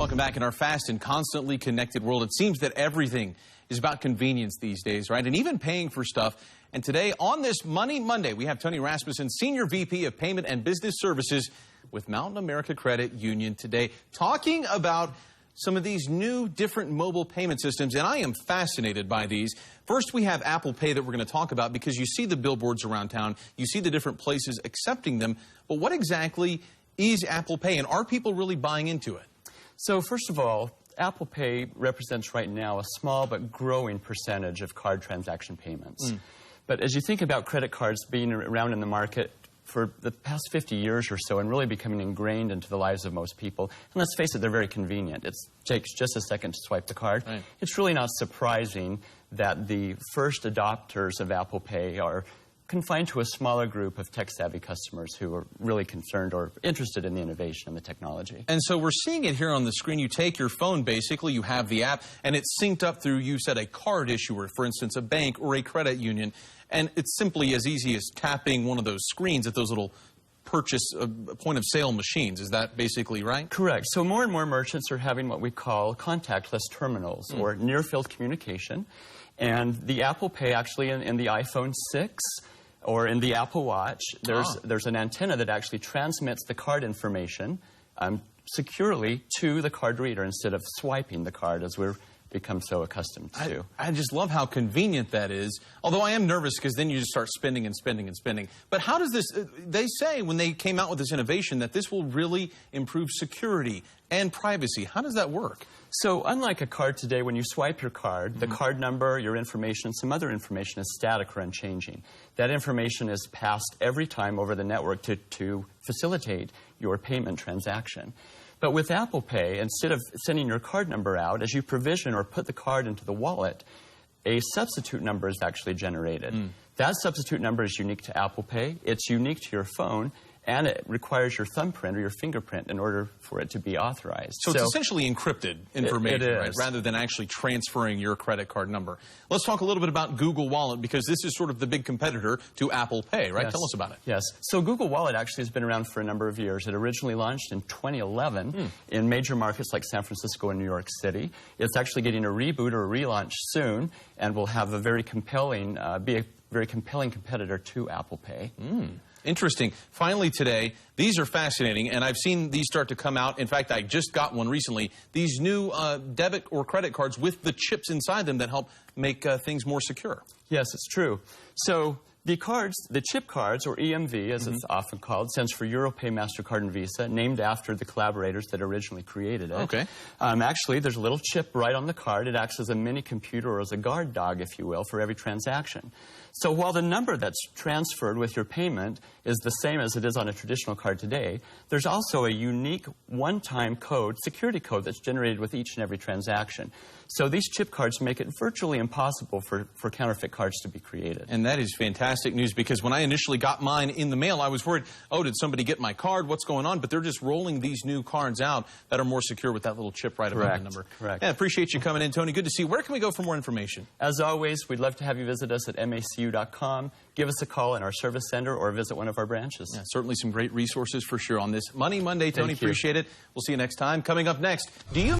Welcome back. In our fast and constantly connected world, it seems that everything is about convenience these days, right? And even paying for stuff. And today, on this Money Monday, we have Tony Rasmussen, Senior VP of Payment and Business Services with Mountain America Credit Union today, talking about some of these new different mobile payment systems, and I am fascinated by these. First, we have Apple Pay that we're going to talk about because you see the billboards around town, you see the different places accepting them, but what exactly is Apple Pay, and are people really buying into it? So first of all, Apple Pay represents right now a small but growing percentage of card transaction payments. But as you think about credit cards being around in the market for the past 50 years or so and really becoming ingrained into the lives of most people, and let's face it, they're very convenient. It takes just a second to swipe the card. Right. It's really not surprising that the first adopters of Apple Pay are confined to a smaller group of tech-savvy customers who are really concerned or interested in the innovation and the technology. And so we're seeing it here on the screen. You take your phone, basically, you have the app, and it's synced up through, you said, a card issuer, for instance, a bank or a credit union. And it's simply as easy as tapping one of those screens at those little purchase point-of-sale machines. Is that basically right? Correct. So more and more merchants are having what we call contactless terminals or near-field communication. And the Apple Pay, actually, in the iPhone 6, or in the Apple Watch, there's an antenna that actually transmits the card information securely to the card reader instead of swiping the card as we're become so accustomed to. I just love how convenient that is, although I am nervous because then you just start spending and spending and spending. But how does this, they say when they came out with this innovation that this will really improve security and privacy. How does that work? So unlike a card today, when you swipe your card, the card number, your information, some other information is static or unchanging. That information is passed every time over the network to facilitate your payment transaction. But with Apple Pay, instead of sending your card number out, as you provision or put the card into the wallet, a substitute number is actually generated. That substitute number is unique to Apple Pay, it's unique to your phone, and it requires your thumbprint or your fingerprint in order for it to be authorized. So it's essentially encrypted information, it right? is. Rather than actually transferring your credit card number. Let's talk a little bit about Google Wallet, because this is sort of the big competitor to Apple Pay, right? Yes. Tell us about it. Yes. So Google Wallet actually has been around for a number of years. It originally launched in 2011 in major markets like San Francisco and New York City. It's actually getting a reboot or a relaunch soon, and will have a very compelling, be a very compelling competitor to Apple Pay. Interesting. Finally today, these are fascinating, and I've seen these start to come out. In fact, I just got one recently. These new debit or credit cards with the chips inside them that help make things more secure. Yes, it's true. So the cards, the chip cards, or EMV as it's often called, stands for Europay, MasterCard, and Visa, named after the collaborators that originally created it. Okay. Actually, there's a little chip right on the card. It acts as a mini computer or as a guard dog, if you will, for every transaction. So while the number that's transferred with your payment is the same as it is on a traditional card today, there's also a unique one-time code, security code, that's generated with each and every transaction. So these chip cards make it virtually impossible for counterfeit cards to be created. And that is fantastic news, because when I initially got mine in the mail, I was worried, oh, did somebody get my card? What's going on? But they're just rolling these new cards out that are more secure with that little chip right above the number. Correct. Yeah, appreciate you coming in, Tony. Good to see you. Where can we go for more information? As always, we'd love to have you visit us at macu.com. Give us a call in our service center or visit one of our branches. Yeah, certainly some great resources for sure on this Money Monday, Tony. Appreciate it. We'll see you next time. Coming up next, do you